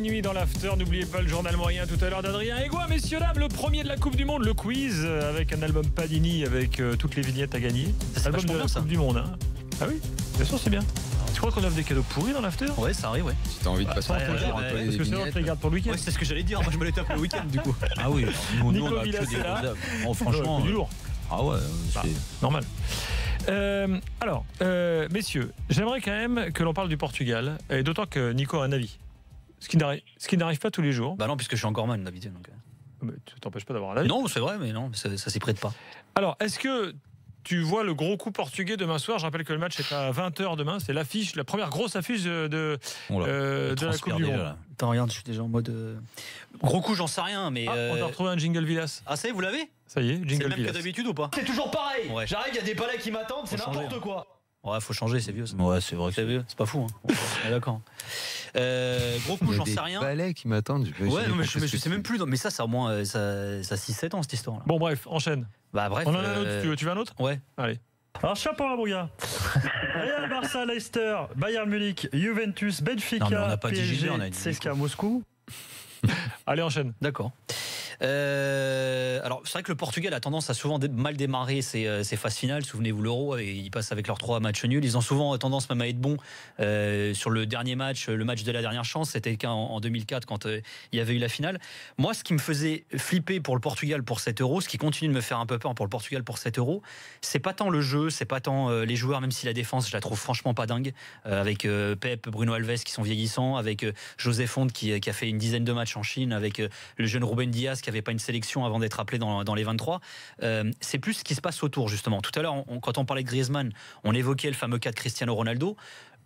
minuit dans l'after. N'oubliez pas le journal moyen tout à l'heure d'Adrien Egoin. Messieurs, dames, le premier de la Coupe du Monde, le quiz, avec un album Padini avec toutes les vignettes à gagner. C'est album de la bien, ça. Coupe du Monde. Hein. Ah oui, bien sûr, c'est bien. Tu crois qu'on offre des cadeaux pourris dans l'after? Ouais, ça arrive, ouais. Si t'as envie de passer un peu ouais, un peu Parce que c'est vrai que tu les gardes pour le week-end. Ouais, c'est ce que j'allais dire. Moi, je me les tape le week-end, du coup. Ah oui, nous, Nico on a que Villas des est là. gros œuvres. Oh, franchement, du lourd. ah ouais, c'est Normal. Alors, messieurs, j'aimerais quand même que l'on parle du Portugal, et d'autant que Nico a un avis. Ce qui n'arrive pas tous les jours. Bah non, puisque je suis encore man d'habitude. Donc... Mais tu t'empêches pas d'avoir un avis. Non, c'est vrai, mais non, ça s'y prête pas. Alors, est-ce que tu vois le gros coup portugais demain soir? Je rappelle que le match est à 20h demain. C'est l'affiche, la première grosse affiche de la Coupe du Monde. là. Attends, regarde, je suis déjà en mode. Gros coup, j'en sais rien, mais. On a retrouvé un jingle Villas. Ah, ça y est, vous l'avez? Ça y est, C'est le jingle même que Villas. d'habitude ou pas? C'est toujours pareil. Ouais. J'arrive, il y a des palais qui m'attendent, c'est Faut changer, n'importe quoi. Ouais, faut changer, c'est vieux. Ça. Ouais, c'est vrai que C'est vieux, c'est pas fou. Hein. Ouais, d'accord. Gros coup, j'en sais rien. balais qui m'attendent. Ouais, non, mais je sais même plus. Non, mais ça a au moins ça 6-7 ans cette histoire-là. Bon, bref, enchaîne. Bah, bref. On en a un autre. Tu veux un autre? Ouais. Allez. Alors, chapeau mon gars. Real, Barça, Leicester, Bayern Munich, Juventus, Non, mais on Benfica, n'a pas dit PSG, Gilbert, on a dit CSKA Moscou. Allez, enchaîne. D'accord. Alors, c'est vrai que le Portugal a tendance à souvent mal démarrer ses phases finales. Souvenez-vous l'Euro, et ils passent avec leurs 3 matchs nuls. Ils ont souvent tendance même à être bons sur le dernier match, le match de la dernière chance. C'était le cas en 2004 quand il y avait eu la finale. Moi, ce qui me faisait flipper pour le Portugal pour cet Euro, ce qui continue de me faire un peu peur pour le Portugal pour cet Euro, c'est pas tant le jeu, c'est pas tant les joueurs, même si la défense, je la trouve franchement pas dingue, avec Pep, Bruno Alves qui sont vieillissants, avec José Fonte qui a fait une dizaine de matchs en Chine, avec le jeune Ruben Dias qui avait pas une sélection avant d'être appelé dans les 23. C'est plus ce qui se passe autour, justement. Tout à l'heure, quand on parlait de Griezmann, on évoquait le fameux cas de Cristiano Ronaldo.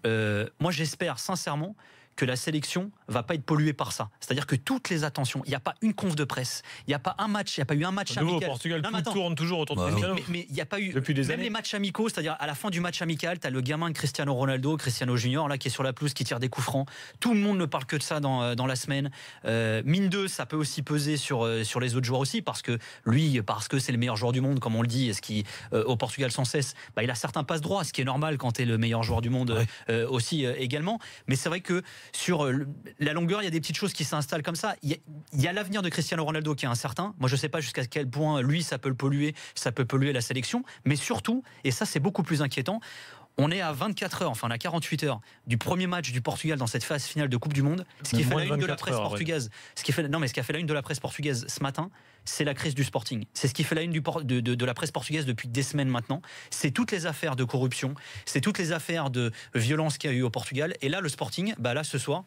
Moi, j'espère sincèrement que la sélection va pas être polluée par ça. C'est-à-dire que toutes les attentions, il n'y a pas une conf de presse, il n'y a pas un match, il n'y a pas eu un match Au amical. Portugal, Non, mais tout attends. tourne toujours autour de Cristiano. Mais il n'y a pas eu Depuis des même années. les matchs amicaux, c'est-à-dire à la fin du match amical, tu as le gamin de Cristiano Ronaldo, Cristiano Junior, là qui est sur la pelouse, qui tire des coups francs. Tout le monde ne parle que de ça dans la semaine. Mine 2, ça peut aussi peser sur les autres joueurs aussi, parce que c'est le meilleur joueur du monde, comme on le dit, ce qui au Portugal sans cesse, il a certains passes droits, ce qui est normal quand tu es le meilleur joueur du monde aussi également. Mais c'est vrai que sur la longueur, il y a des petites choses qui s'installent comme ça. Il y a l'avenir de Cristiano Ronaldo qui est incertain. Moi, je ne sais pas jusqu'à quel point lui, ça peut le polluer, ça peut polluer la sélection. Mais surtout, et ça, c'est beaucoup plus inquiétant, on est à 24 heures, enfin à 48 heures du premier match du Portugal dans cette phase finale de Coupe du Monde. Ce qui fait la une de la presse portugaise. Ce qui a fait la une de la presse portugaise ce matin, c'est la crise du Sporting. C'est ce qui fait la une de la presse portugaise depuis des semaines maintenant. C'est toutes les affaires de corruption, c'est toutes les affaires de violence qu'il y a eu au Portugal. Et là, le Sporting, là ce soir,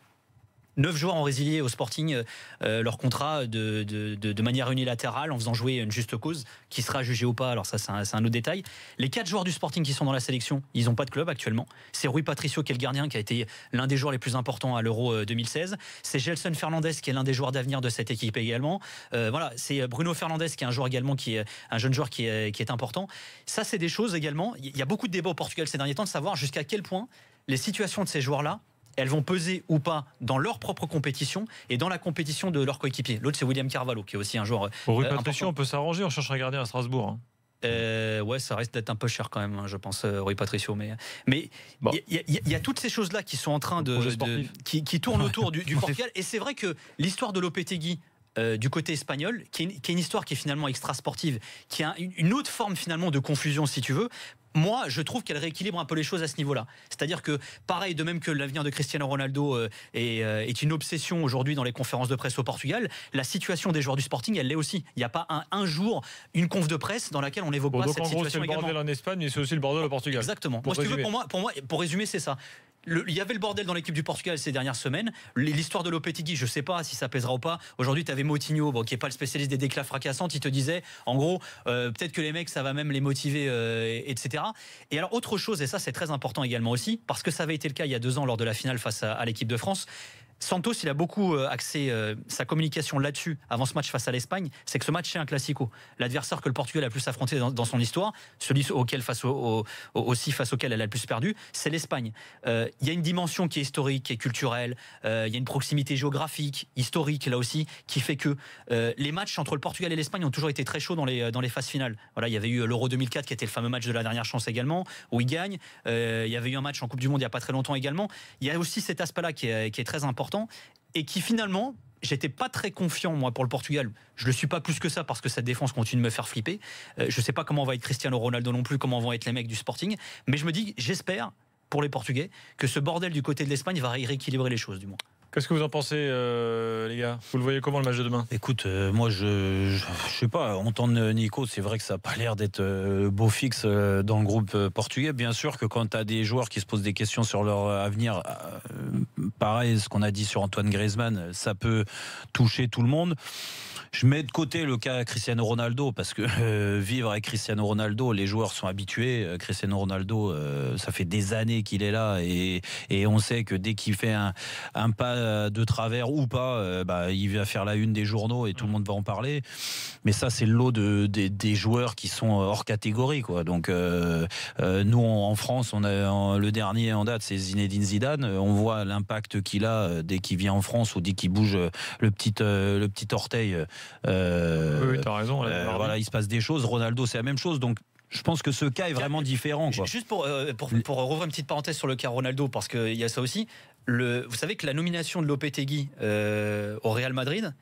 9 joueurs ont résilié au Sporting leur contrat de manière unilatérale en faisant jouer une juste cause qui sera jugée ou pas. Alors ça, c'est un autre détail. Les 4 joueurs du Sporting qui sont dans la sélection, ils n'ont pas de club actuellement. C'est Rui Patricio qui est le gardien, qui a été l'un des joueurs les plus importants à l'Euro 2016. C'est Gelson Fernandes qui est l'un des joueurs d'avenir de cette équipe également. Voilà, c'est Bruno Fernandes qui est un joueur également, qui est un jeune joueur qui est important. Ça, c'est des choses également. Il y a beaucoup de débats au Portugal ces derniers temps de savoir jusqu'à quel point les situations de ces joueurs-là, elles vont peser ou pas dans leur propre compétition et dans la compétition de leur coéquipier. L'autre, c'est William Carvalho, qui est aussi un joueur Rui Patricio, important. on peut s'arranger, on cherche un gardien à Strasbourg. Hein. Ouais, ça reste d'être un peu cher quand même, je pense, Rui Patricio. Mais il y a toutes ces choses-là qui sont en train qui tournent autour du Portugal. Et c'est vrai que l'histoire de Lopetegui, du côté espagnol, qui est une histoire qui est finalement extra-sportive, qui a une autre forme finalement de confusion, si tu veux. Moi, je trouve qu'elle rééquilibre un peu les choses à ce niveau-là. C'est-à-dire que, pareil, de même que l'avenir de Cristiano Ronaldo est une obsession aujourd'hui dans les conférences de presse au Portugal, la situation des joueurs du Sporting, elle l'est aussi. Il n'y a pas un jour, une conf de presse dans laquelle on n'évoque pas Donc cette en gros, c'est situation le bordel également. en Espagne, mais c'est aussi le bordel au Portugal. Exactement. Moi, si tu veux, pour résumer, c'est ça. Il y avait le bordel dans l'équipe du Portugal ces dernières semaines. L'histoire de Lopetegui, je ne sais pas si ça pèsera ou pas. Aujourd'hui, tu avais Moutinho, qui n'est pas le spécialiste des déclats fracassantes. Il te disait, en gros, peut-être que les mecs, ça va même les motiver, etc. Et alors, autre chose, et ça, c'est très important également aussi, parce que ça avait été le cas il y a 2 ans lors de la finale face à l'équipe de France. Santos, il a beaucoup axé sa communication là-dessus avant ce match face à l'Espagne. C'est que ce match, c'est un classico. L'adversaire que le Portugal a le plus affronté dans son histoire, celui face auquel elle a le plus perdu, c'est l'Espagne. Il y a une dimension qui est historique, qui est culturelle. Il y a une proximité géographique, historique là aussi, qui fait que les matchs entre le Portugal et l'Espagne ont toujours été très chauds dans les phases finales. Voilà, il y avait eu l'Euro 2004 qui était le fameux match de la dernière chance également, où ils gagnent. Il y avait eu un match en Coupe du Monde il n'y a pas très longtemps également. Il y a aussi cet aspect-là qui est très important. et qui finalement, j'étais pas très confiant moi pour le Portugal. Je le suis pas plus que ça parce que cette défense continue de me faire flipper. Je sais pas comment va être Cristiano Ronaldo non plus, comment vont être les mecs du Sporting, mais je me dis, j'espère pour les Portugais que ce bordel du côté de l'Espagne va rééquilibrer les choses du moins. Qu'est-ce que vous en pensez, les gars? Vous le voyez comment le match de demain? Écoute, moi je sais pas, entendre Nico, c'est vrai que ça n'a pas l'air d'être beau fixe dans le groupe portugais. Bien sûr que quand tu as des joueurs qui se posent des questions sur leur avenir, pareil, ce qu'on a dit sur Antoine Griezmann, ça peut toucher tout le monde. Je mets de côté le cas Cristiano Ronaldo parce que vivre avec Cristiano Ronaldo, les joueurs sont habitués. Cristiano Ronaldo, ça fait des années qu'il est là et on sait que dès qu'il fait un pas de travers ou pas, il va faire la une des journaux et tout le monde va en parler. Mais ça, c'est le lot des joueurs qui sont hors catégorie, quoi. Donc nous en France, on a le dernier en date, c'est Zinedine Zidane. On voit l'impact qu'il a dès qu'il vient en France ou dès qu'il bouge le petit orteil. Oui, t'as raison. Voilà, il se passe des choses. Ronaldo, c'est la même chose. Donc, je pense que ce cas est vraiment différent, quoi. Juste pour rouvrir une petite parenthèse sur le cas Ronaldo, parce qu'il y a ça aussi. Vous savez que la nomination de Lopetegui au Real Madrid,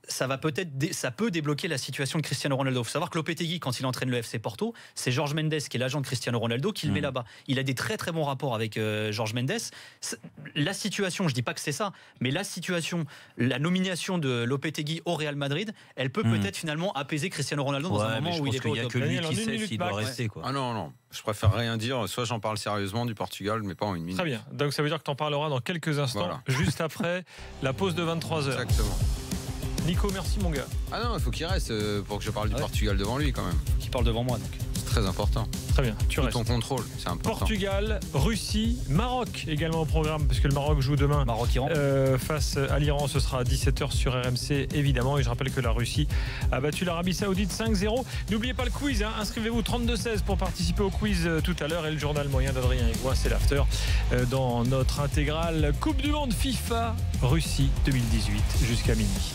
ça peut débloquer la situation de Cristiano Ronaldo. Il faut savoir que Lopetegui, quand il entraîne le FC Porto, c'est Jorge Mendes, qui est l'agent de Cristiano Ronaldo, qui le met là-bas. Il a des très très bons rapports avec Jorge Mendes. La situation, je dis pas que c'est ça, mais la situation, la nomination de Lopetegui au Real Madrid, elle peut peut-être finalement apaiser Cristiano Ronaldo dans un moment où il est pas au top. Il n'y a que lui qui sait s'il doit rester, quoi. Ah non, je préfère rien dire. Soit j'en parle sérieusement du Portugal, mais pas en une minute. Très bien. Donc ça veut dire que tu en parleras dans quelques instants, Voilà. juste après la pause de 23h. Exactement. Nico, merci mon gars. Ah non, il faut qu'il reste pour que je parle du Portugal devant lui quand même. Qui parle devant moi donc. C'est très important. Très bien, tu Tout restes. ton contrôle, c'est important. Portugal, Russie, Maroc également au programme, parce que le Maroc joue demain Maroc-Iran. face à l'Iran. Ce sera à 17h sur RMC évidemment. Et je rappelle que la Russie a battu l'Arabie Saoudite 5-0. N'oubliez pas le quiz, hein. Inscrivez-vous 32-16 pour participer au quiz tout à l'heure. Et le journal moyen d'Adrien Aigouin, c'est l'after dans notre intégrale Coupe du Monde FIFA Russie 2018 jusqu'à minuit.